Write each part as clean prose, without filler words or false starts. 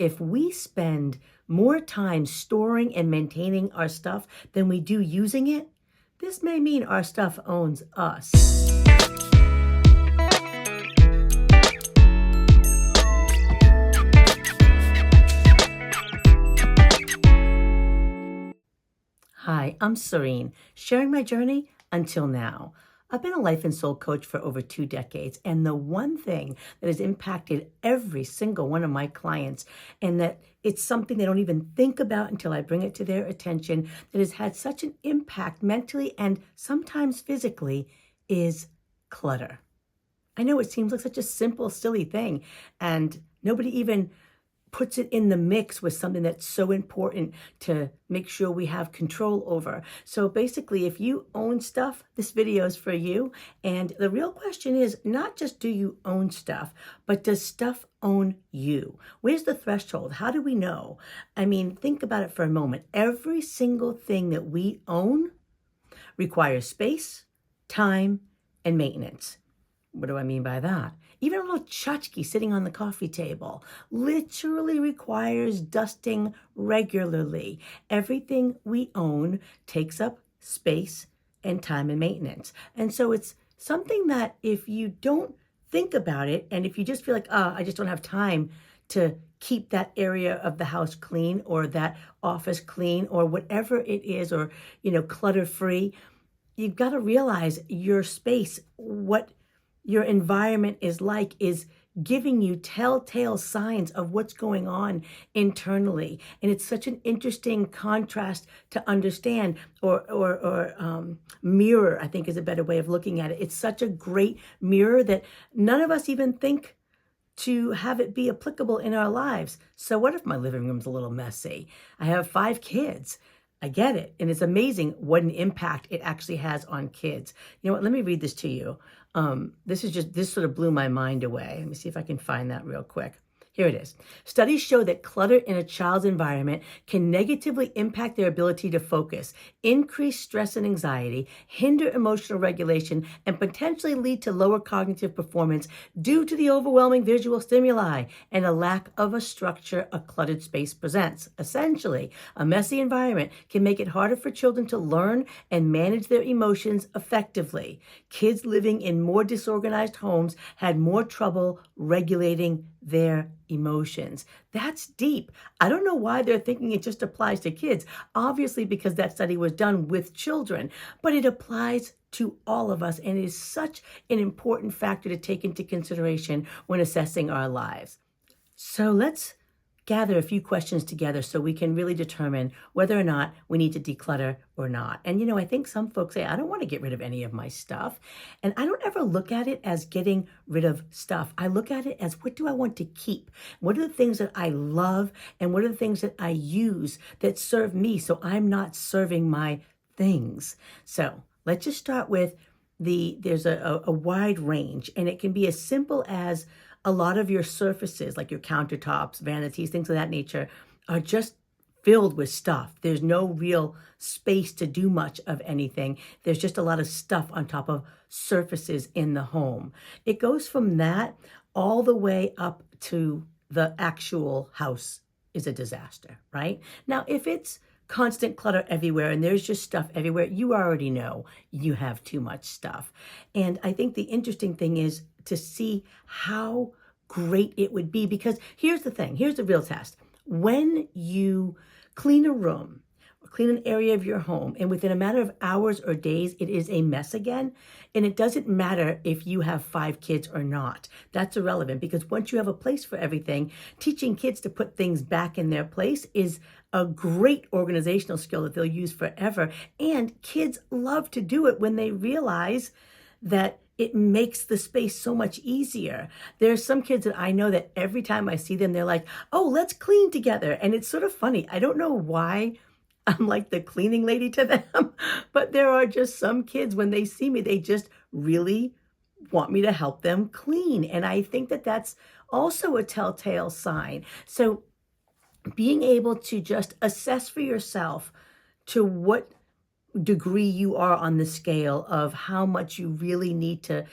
if we spend more time storing and maintaining our stuff than we do using it, this may mean our stuff owns us. Hi, I'm Serene, sharing my journey until now. I've been a life and soul coach for over 2 decades, and the one thing that has impacted every single one of my clients, and that it's something they don't even think about until I bring it to their attention, that has had such an impact mentally and sometimes physically, is clutter. I know it seems like such a simple, silly thing, and nobody even puts it in the mix with something that's so important to make sure we have control over. So basically, if you own stuff, this video is for you. And the real question is not just do you own stuff, but does stuff own you? Where's the threshold? How do we know? I mean, think about it for a moment. Every single thing that we own requires space, time, and maintenance. What do I mean by that? Even a little tchotchke sitting on the coffee table literally requires dusting regularly. Everything we own takes up space and time and maintenance. And so it's something that if you don't think about it, and if you just feel like, I just don't have time to keep that area of the house clean or that office clean or whatever it is, or, clutter free, you've got to realize your space, what your environment is giving you telltale signs of what's going on internally. And it's such an interesting contrast to understand, or mirror, I think is a better way of looking at it. It's such a great mirror that none of us even think to have it be applicable in our lives. So what if my living room's a little messy? I have 5 kids. I get it. And it's amazing what an impact it actually has on kids. You know what? Let me read this to you. This sort of blew my mind away. Let me see if I can find that real quick. Here it is. Studies show that clutter in a child's environment can negatively impact their ability to focus, increase stress and anxiety, hinder emotional regulation, and potentially lead to lower cognitive performance due to the overwhelming visual stimuli and a lack of a structure a cluttered space presents. Essentially, a messy environment can make it harder for children to learn and manage their emotions effectively. Kids living in more disorganized homes had more trouble regulating their emotions. That's deep. I don't know why they're thinking it just applies to kids. Obviously, because that study was done with children, but it applies to all of us and is such an important factor to take into consideration when assessing our lives. So let's gather a few questions together so we can really determine whether or not we need to declutter or not. And, I think some folks say, I don't want to get rid of any of my stuff. And I don't ever look at it as getting rid of stuff. I look at it as, what do I want to keep? What are the things that I love? And what are the things that I use that serve me so I'm not serving my things? So let's just start with there's a wide range, and it can be as simple as a lot of your surfaces, like your countertops, vanities, things of that nature, are just filled with stuff. There's no real space to do much of anything. There's just a lot of stuff on top of surfaces in the home. It goes from that all the way up to the actual house is a disaster, right? Now, if it's constant clutter everywhere and there's just stuff everywhere, you already know you have too much stuff. And I think the interesting thing is to see how great it would be, because here's the thing, here's the real test. When you clean a room or clean an area of your home, and within a matter of hours or days, it is a mess again, and it doesn't matter if you have 5 kids or not. That's irrelevant, because once you have a place for everything, teaching kids to put things back in their place is a great organizational skill that they'll use forever. And kids love to do it when they realize that it makes the space so much easier. There are some kids that I know that every time I see them, they're like, oh, let's clean together. And it's sort of funny. I don't know why I'm like the cleaning lady to them, but there are just some kids, when they see me, they just really want me to help them clean. And I think that that's also a telltale sign. So being able to just assess for yourself to what degree you are on the scale of how much you really need to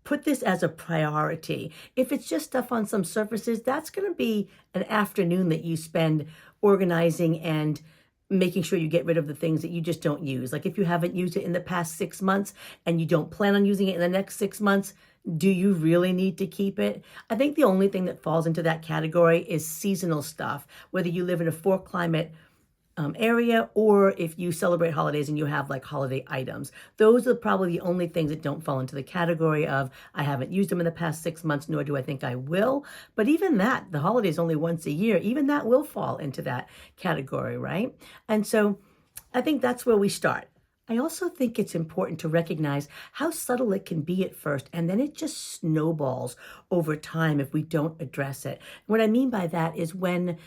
put this as a priority. If it's just stuff on some surfaces, that's going to be an afternoon that you spend organizing and making sure you get rid of the things that you just don't use. Like if you haven't used it in the past 6 months and you don't plan on using it in the next 6 months, do you really need to keep it? I think the only thing that falls into that category is seasonal stuff, whether you live in a four climate area, or if you celebrate holidays and you have like holiday items. Those are probably the only things that don't fall into the category of I haven't used them in the past 6 months, nor do I think I will. But even that, the holidays only once a year, even that will fall into that category, right? And so I think that's where we start. I also think it's important to recognize how subtle it can be at first, and then it just snowballs over time if we don't address it. What I mean by that is when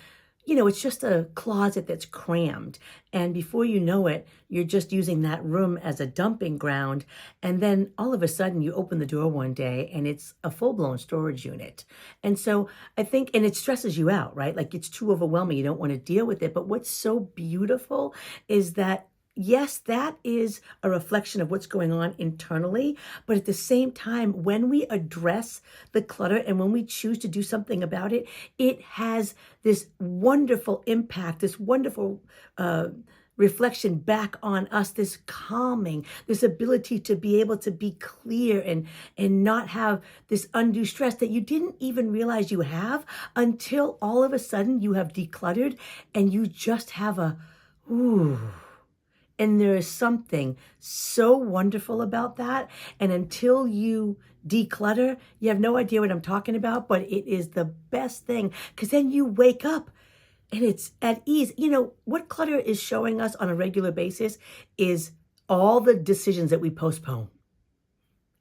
it's just a closet that's crammed. And before you know it, you're just using that room as a dumping ground. And then all of a sudden you open the door one day and it's a full-blown storage unit. And so I think, and it stresses you out, right? Like it's too overwhelming. You don't want to deal with it. But what's so beautiful is that yes, that is a reflection of what's going on internally. But at the same time, when we address the clutter and when we choose to do something about it, it has this wonderful impact, this wonderful reflection back on us, this calming, this ability to be able to be clear and not have this undue stress that you didn't even realize you have until all of a sudden you have decluttered and you just have a, ooh. And there is something so wonderful about that. And until you declutter, you have no idea what I'm talking about, but it is the best thing because then you wake up and it's at ease. What clutter is showing us on a regular basis is all the decisions that we postpone.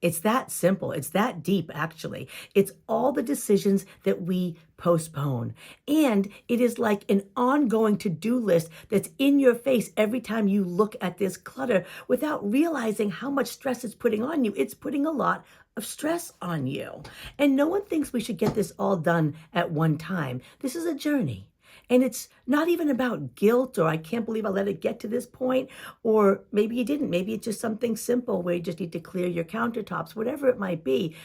It's that simple. It's that deep, actually. It's all the decisions that we postpone. And it is like an ongoing to-do list that's in your face every time you look at this clutter without realizing how much stress it's putting on you. It's putting a lot of stress on you. And no one thinks we should get this all done at one time. This is a journey. And it's not even about guilt or I can't believe I let it get to this point. Or maybe you didn't. Maybe it's just something simple where you just need to clear your countertops, whatever it might be.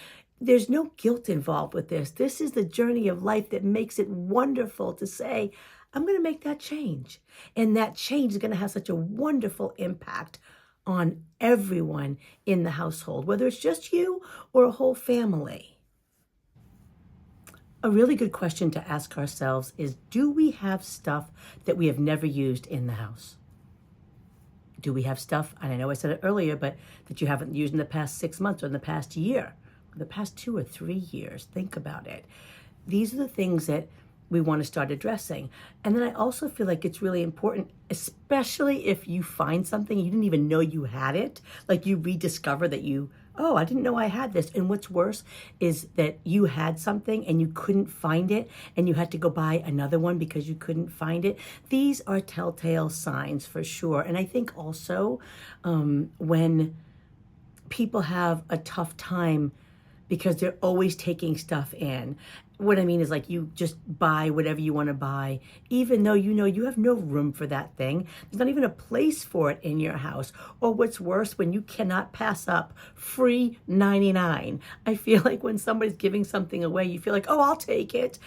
There's no guilt involved with this. This is the journey of life that makes it wonderful to say, I'm going to make that change. And that change is going to have such a wonderful impact on everyone in the household, whether it's just you or a whole family. A really good question to ask ourselves is, do we have stuff that we have never used in the house? Do we have stuff, and I know I said it earlier, but that you haven't used in the past 6 months or in the past year, or the past 2 or 3 years? Think about it. These are the things that we want to start addressing. And then I also feel like it's really important, especially if you find something you didn't even know you had it, like you rediscover that oh, I didn't know I had this. And what's worse is that you had something and you couldn't find it and you had to go buy another one because you couldn't find it. These are telltale signs for sure. And I think also when people have a tough time because they're always taking stuff in. What I mean is like you just buy whatever you want to buy, even though you have no room for that thing. There's not even a place for it in your house. Or what's worse, when you cannot pass up free 99. I feel like when somebody's giving something away, you feel like, oh, I'll take it.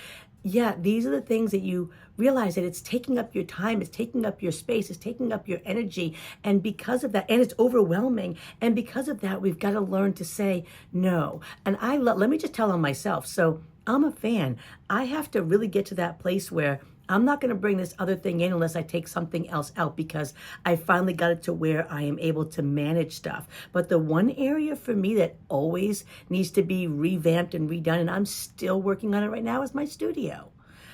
Yeah, these are the things that you realize that it's taking up your time, it's taking up your space, it's taking up your energy. And because of that, and it's overwhelming. And because of that, we've got to learn to say no. And let me just tell on myself. So I'm a fan. I have to really get to that place where I'm not going to bring this other thing in unless I take something else out because I finally got it to where I am able to manage stuff. But the one area for me that always needs to be revamped and redone, and I'm still working on it right now, is my studio.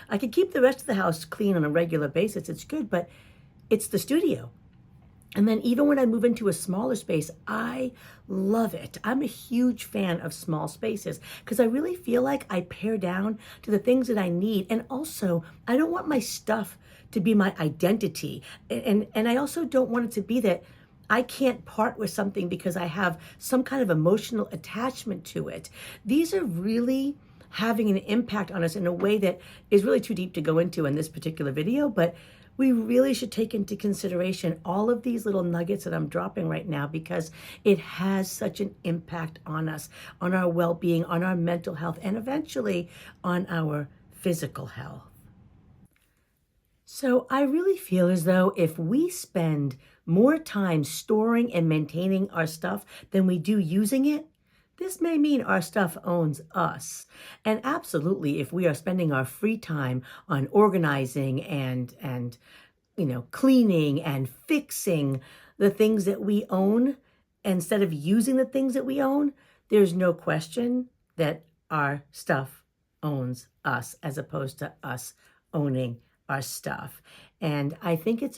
I could keep the rest of the house clean on a regular basis. It's good, but it's the studio. And then even when I move into a smaller space, I love it. I'm a huge fan of small spaces because I really feel like I pare down to the things that I need. And also, I don't want my stuff to be my identity. And I also don't want it to be that I can't part with something because I have some kind of emotional attachment to it. These are really having an impact on us in a way that is really too deep to go into in this particular video, but We really should take into consideration all of these little nuggets that I'm dropping right now because it has such an impact on us, on our well-being, on our mental health, and eventually on our physical health. So I really feel as though if we spend more time storing and maintaining our stuff than we do using it, this may mean our stuff owns us. And absolutely, if we are spending our free time on organizing and cleaning and fixing the things that we own instead of using the things that we own, there's no question that our stuff owns us as opposed to us owning our stuff. And I think what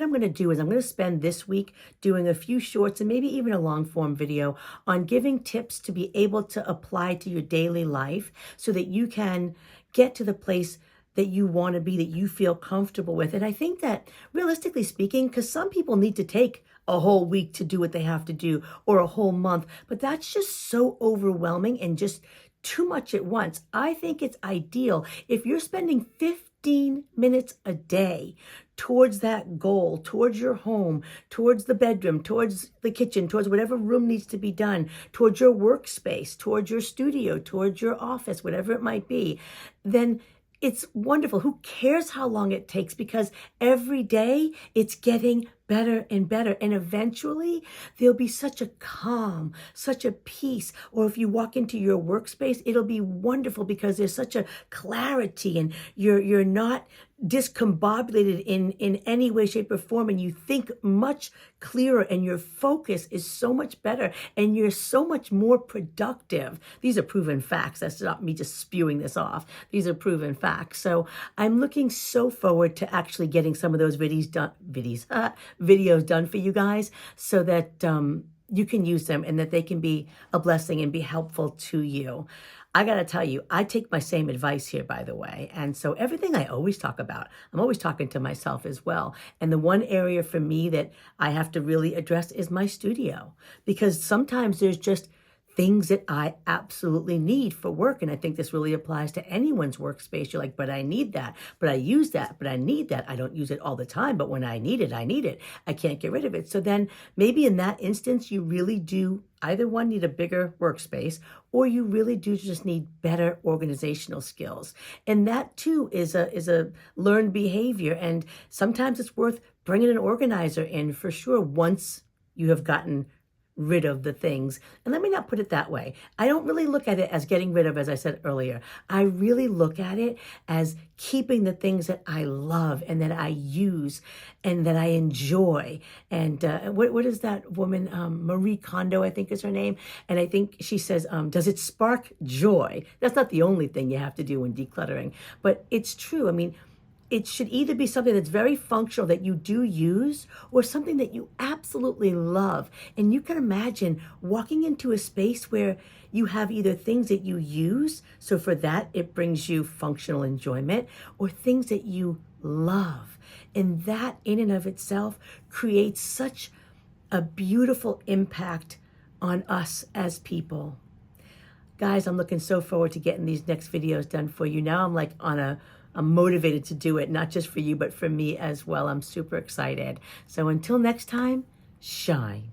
I'm going to do is I'm going to spend this week doing a few shorts and maybe even a long form video on giving tips to be able to apply to your daily life so that you can get to the place that you want to be, that you feel comfortable with. And I think that realistically speaking, because some people need to take a whole week to do what they have to do or a whole month, but that's just so overwhelming and just too much at once. I think it's ideal if you're spending 15 minutes a day towards that goal, towards your home, towards the bedroom, towards the kitchen, towards whatever room needs to be done, towards your workspace, towards your studio, towards your office, whatever it might be, then it's wonderful. Who cares how long it takes? Because every day it's getting better and better. And eventually there'll be such a calm, such a peace. Or if you walk into your workspace, it'll be wonderful because there's such a clarity and you're not discombobulated in any way, shape, or form, and you think much clearer and your focus is so much better and you're so much more productive. These are proven facts. That's not me just spewing this off. These are proven facts. So I'm looking so forward to actually getting some of those videos done for you guys so that you can use them and that they can be a blessing and be helpful to you. I got to tell you, I take my same advice here, by the way. And so everything I always talk about, I'm always talking to myself as well. And the one area for me that I have to really address is my studio, because sometimes there's just things that I absolutely need for work. And I think this really applies to anyone's workspace. You're like, but I need that, but I use that, but I need that. I don't use it all the time, but when I need it, I need it. I can't get rid of it. So then maybe in that instance, you really do either one need a bigger workspace or you really do just need better organizational skills. And that too is a learned behavior. And sometimes it's worth bringing an organizer in for sure once you have gotten rid of the things. And let me not put it that way. I don't really look at it as getting rid of, as I said earlier. I really look at it as keeping the things that I love and that I use and that I enjoy. And what is that woman, Marie Kondo, I think is her name. And I think she says, does it spark joy? That's not the only thing you have to do when decluttering, but it's true. I mean, it should either be something that's very functional that you do use or something that you absolutely love. And you can imagine walking into a space where you have either things that you use, so for that it brings you functional enjoyment, or things that you love. And that in and of itself creates such a beautiful impact on us as people. Guys, I'm looking so forward to getting these next videos done for you. Now I'm motivated to do it, not just for you, but for me as well. I'm super excited. So until next time, shine.